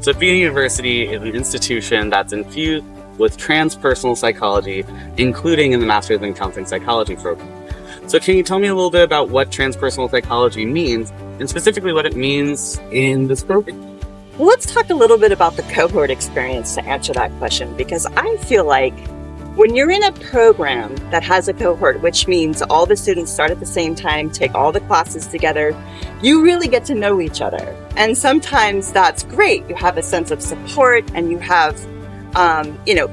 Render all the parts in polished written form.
Sofia University is an institution that's infused with transpersonal psychology, including in the Master's in Counseling Psychology program. So can you tell me a little bit about what transpersonal psychology means, and specifically what it means in this program? Well, let's talk a little bit about the cohort experience to answer that question, because I feel like when you're in a program that has a cohort, which means all the students start at the same time, take all the classes together, you really get to know each other. And sometimes that's great. You have a sense of support and you have,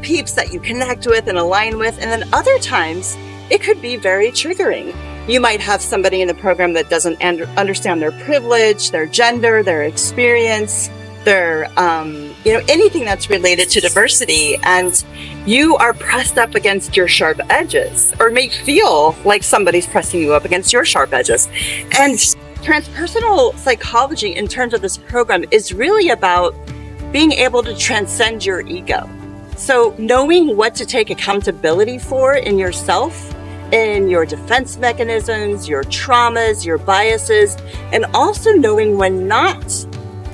peeps that you connect with and align with. And then other times it could be very triggering. You might have somebody in the program that doesn't understand their privilege, their gender, their experience, their, anything that's related to diversity, and you are pressed up against your sharp edges, or may feel like somebody's pressing you up against your sharp edges. And transpersonal psychology in terms of this program is really about being able to transcend your ego. So knowing what to take accountability for in yourself, in your defense mechanisms, your traumas, your biases, and also knowing when not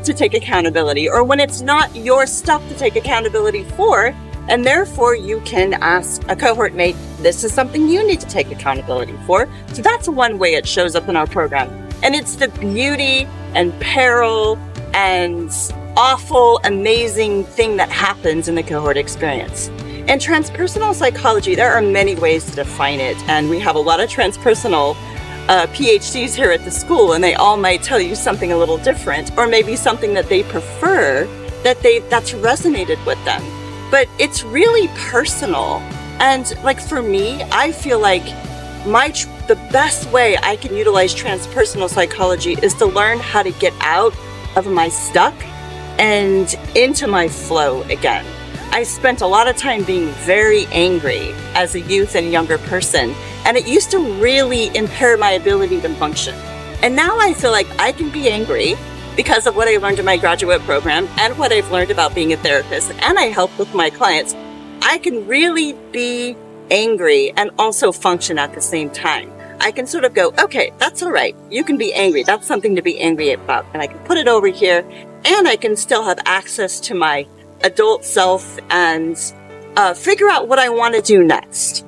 to take accountability, or when it's not your stuff to take accountability for, and therefore you can ask a cohort mate, this is something you need to take accountability for. So that's one way it shows up in our program. And it's the beauty and peril and awful, amazing thing that happens in the cohort experience. In transpersonal psychology, there are many ways to define it, and we have a lot of transpersonal PhDs here at the school, and they all might tell you something a little different, or maybe something that they prefer, that's resonated with them. But it's really personal. And like for me, I feel like the best way I can utilize transpersonal psychology is to learn how to get out of my stuck and into my flow again. I spent a lot of time being very angry as a youth and younger person, and it used to really impair my ability to function. And now I feel like I can be angry because of what I learned in my graduate program and what I've learned about being a therapist, and I help with my clients. I can really be angry and also function at the same time. I can sort of go, okay, that's all right. You can be angry. That's something to be angry about. And I can put it over here, and I can still have access to my adult self and figure out what I want to do next.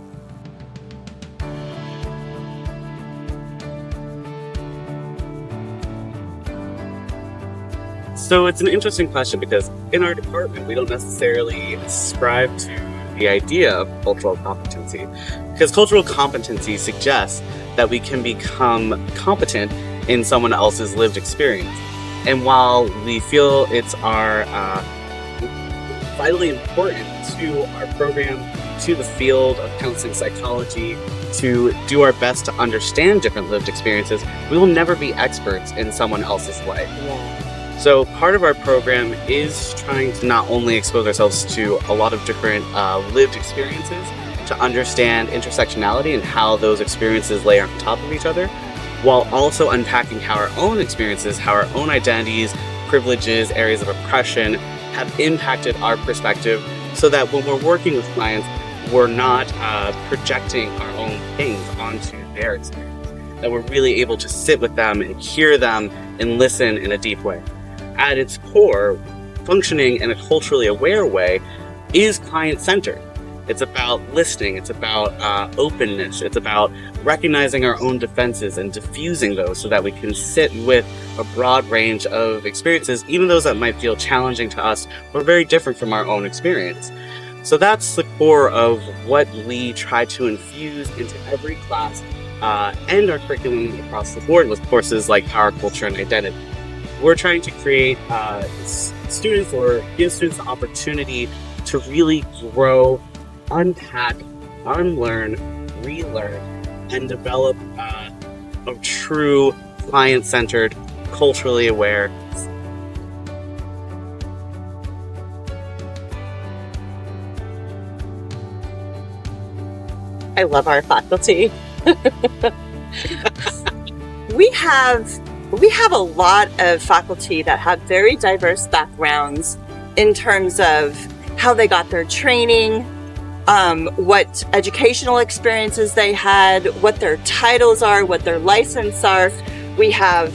So it's an interesting question, because in our department, we don't necessarily ascribe to the idea of cultural competency, because cultural competency suggests that we can become competent in someone else's lived experience. And while we feel it's our vitally important to our program, to the field of counseling psychology, to do our best to understand different lived experiences, we will never be experts in someone else's life. Yeah. So part of our program is trying to not only expose ourselves to a lot of different lived experiences, to understand intersectionality and how those experiences layer on top of each other, while also unpacking how our own experiences, how our own identities, privileges, areas of oppression have impacted our perspective, so that when we're working with clients, we're not projecting our own things onto their experience, that we're really able to sit with them and hear them and listen in a deep way. At its core, functioning in a culturally aware way is client-centered. It's about listening, it's about openness, it's about recognizing our own defenses and diffusing those so that we can sit with a broad range of experiences, even those that might feel challenging to us or very different from our own experience. So that's the core of what we try to infuse into every class and our curriculum across the board with courses like Power, Culture, and Identity. We're trying to create students, or give students the opportunity to really grow, unpack, unlearn, relearn, and develop a true client-centered, culturally aware. I love our faculty. We have a lot of faculty that have very diverse backgrounds in terms of how they got their training, what educational experiences they had, what their titles are, what their license are. We have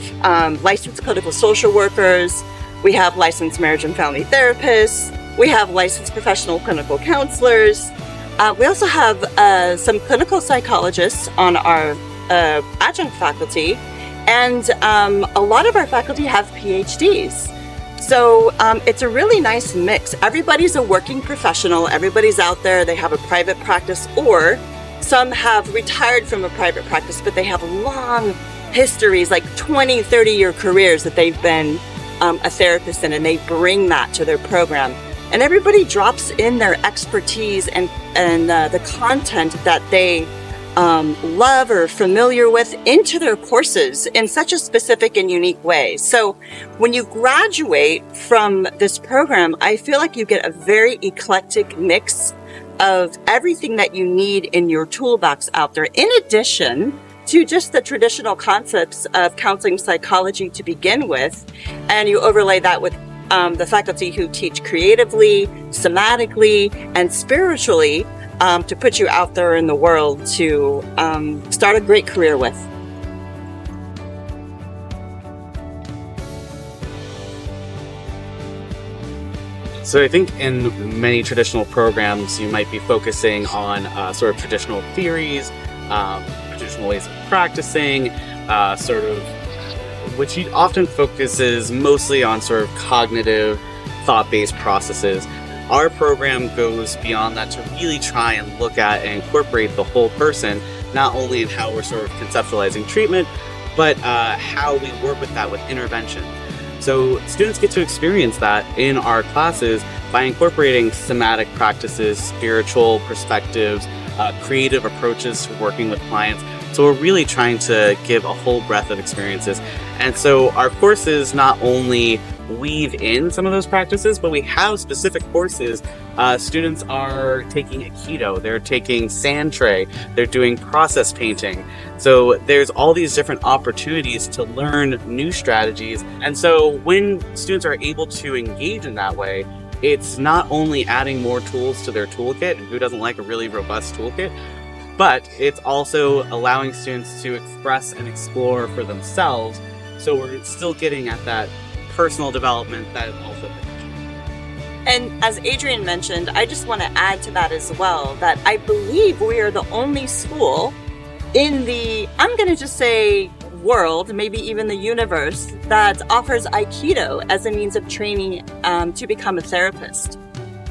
licensed clinical social workers, We have licensed marriage and family therapists. We have licensed professional clinical counselors. We also have some clinical psychologists on our adjunct faculty, and a lot of our faculty have PhDs. So it's a really nice mix. Everybody's a working professional. Everybody's out there. They have a private practice, or some have retired from a private practice, but they have long histories, like 20, 30-year careers that they've been a therapist in, and they bring that to their program. And everybody drops in their expertise and the content that they love or familiar with into their courses in such a specific and unique way. So when you graduate from this program, I feel like you get a very eclectic mix of everything that you need in your toolbox out there, in addition to just the traditional concepts of counseling psychology to begin with. And you overlay that with the faculty who teach creatively, somatically, and spiritually to put you out there in the world to start a great career with. So I think in many traditional programs, you might be focusing on sort of traditional theories, traditional ways of practicing, which often focuses mostly on sort of cognitive, thought-based processes. Our program goes beyond that to really try and look at and incorporate the whole person, not only in how we're sort of conceptualizing treatment, but how we work with that with intervention. So students get to experience that in our classes by incorporating somatic practices, spiritual perspectives, creative approaches to working with clients. So we're really trying to give a whole breadth of experiences. And so our courses not only weave in some of those practices, but we have specific courses. Students are taking Aikido, they're taking sand tray, they're doing process painting. So there's all these different opportunities to learn new strategies. And so when students are able to engage in that way, it's not only adding more tools to their toolkit, and who doesn't like a really robust toolkit, but it's also allowing students to express and explore for themselves. So we're still getting at that personal development that also. And as Adrian mentioned, I just want to add to that as well, that I believe we are the only school in the, I'm going to just say world, maybe even the universe, that offers Aikido as a means of training to become a therapist.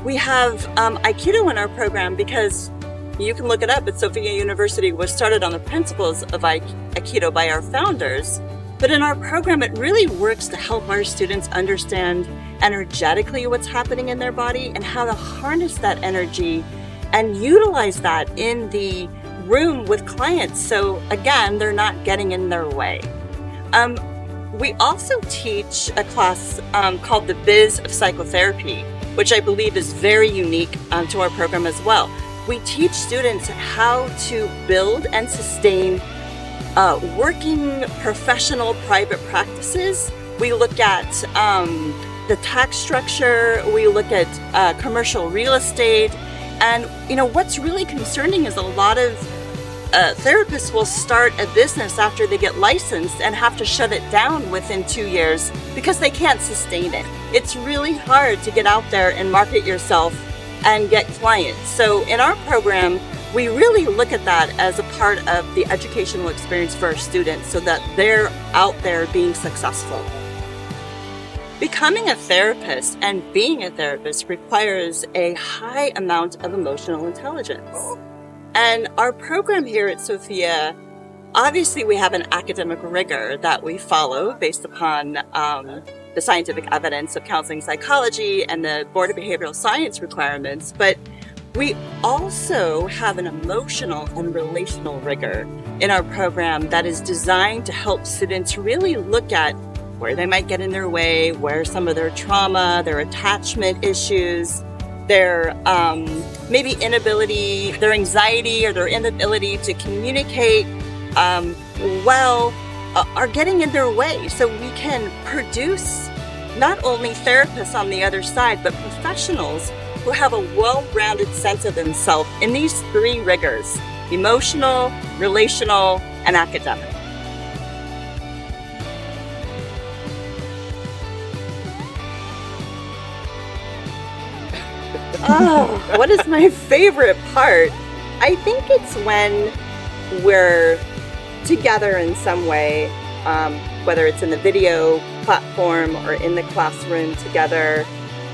We have Aikido in our program because you can look it up, but Sofia University was started on the principles of Aikido by our founders. But in our program, it really works to help our students understand energetically what's happening in their body and how to harness that energy and utilize that in the room with clients. So again, they're not getting in their way. We also teach a class called the Biz of Psychotherapy, which I believe is very unique to our program as well. We teach students how to build and sustain working professional private practices. We look at the tax structure, we look at commercial real estate, and what's really concerning is a lot of therapists will start a business after they get licensed and have to shut it down within 2 years because they can't sustain it. It's really hard to get out there and market yourself and get clients. So in our program, we really look at that as a part of the educational experience for our students so that they're out there being successful. Becoming a therapist and being a therapist requires a high amount of emotional intelligence. And our program here at Sofia, obviously we have an academic rigor that we follow based upon the scientific evidence of counseling psychology and the Board of Behavioral Science requirements, but we also have an emotional and relational rigor in our program that is designed to help students really look at where they might get in their way, where some of their trauma, their attachment issues, their maybe inability, their anxiety or their inability to communicate are getting in their way. So we can produce not only therapists on the other side, but professionals who have a well-rounded sense of themselves in these three rigors: emotional, relational, and academic. Oh, what is my favorite part? I think it's when we're together in some way, whether it's in the video platform or in the classroom together,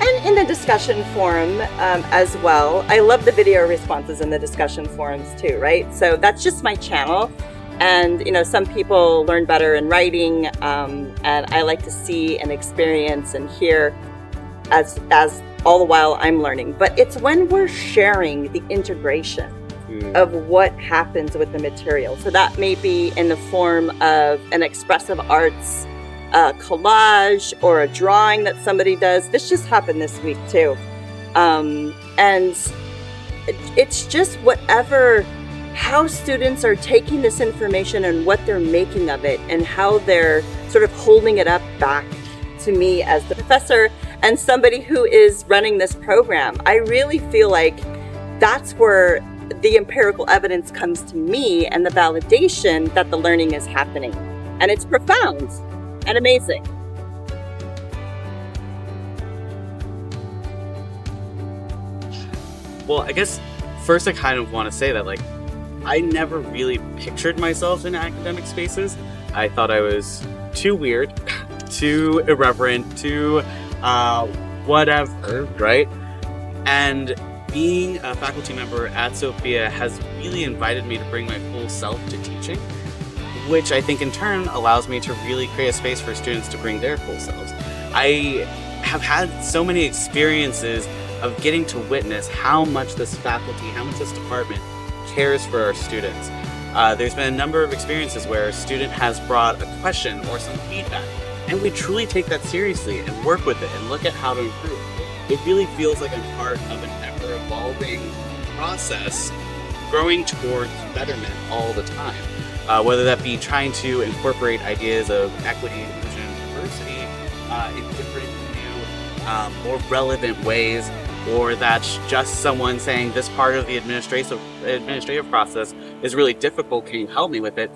and in the discussion forum as well. I love the video responses in the discussion forums too, right? So that's just my channel. And, you know, some people learn better in writing, and I like to see and experience and hear as all the while I'm learning. But it's when we're sharing the integration of what happens with the material. So that may be in the form of an expressive arts collage or a drawing that somebody does. This just happened this week too. And it's just how students are taking this information and what they're making of it and how they're sort of holding it up back to me as the professor and somebody who is running this program. I really feel like that's where the empirical evidence comes to me and the validation that the learning is happening. And it's profound and amazing. Well, I guess first I kind of want to say that, like, I never really pictured myself in academic spaces. I thought I was too weird, too irreverent, too whatever, right? And being a faculty member at Sofia has really invited me to bring my full self to teaching, which I think in turn allows me to really create a space for students to bring their full selves. I have had so many experiences of getting to witness how much this faculty, how much this department cares for our students. There's been a number of experiences where a student has brought a question or some feedback, and we truly take that seriously and work with it and look at how to improve. It really feels like I'm part of an ever-evolving process, growing towards betterment all the time. Whether that be trying to incorporate ideas of equity, inclusion, and diversity in different new, more relevant ways, or that's just someone saying this part of the administrative process is really difficult, can you help me with it?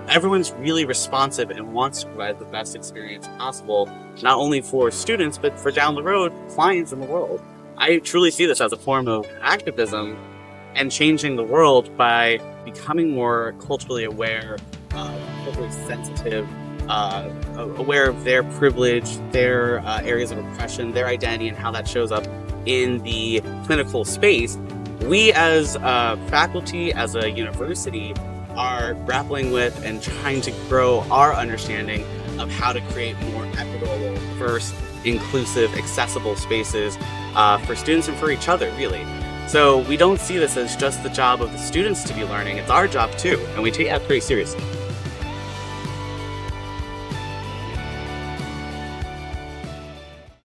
Everyone's really responsive and wants to provide the best experience possible, not only for students, but for down the road, clients in the world. I truly see this as a form of activism and changing the world by becoming more culturally aware, culturally sensitive, aware of their privilege, their areas of oppression, their identity, and how that shows up in the clinical space. We as faculty, as a university, are grappling with and trying to grow our understanding of how to create more equitable, diverse, inclusive, accessible spaces for students and for each other, really. So we don't see this as just the job of the students to be learning, it's our job too, and we take that pretty seriously.